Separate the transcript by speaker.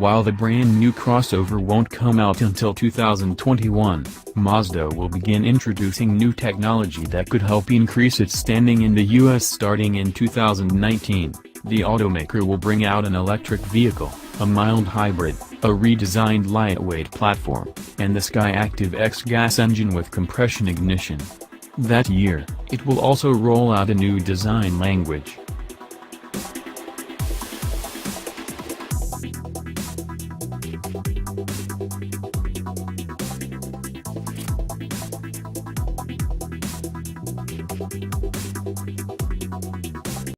Speaker 1: While the brand new crossover won't come out until 2021, Mazda will begin introducing new technology that could help increase its standing in the US starting in 2019. The automaker will bring out an electric vehicle, a mild hybrid, a redesigned lightweight platform, and the Skyactiv-X gas engine with compression ignition. That year, it will also roll out a new design language.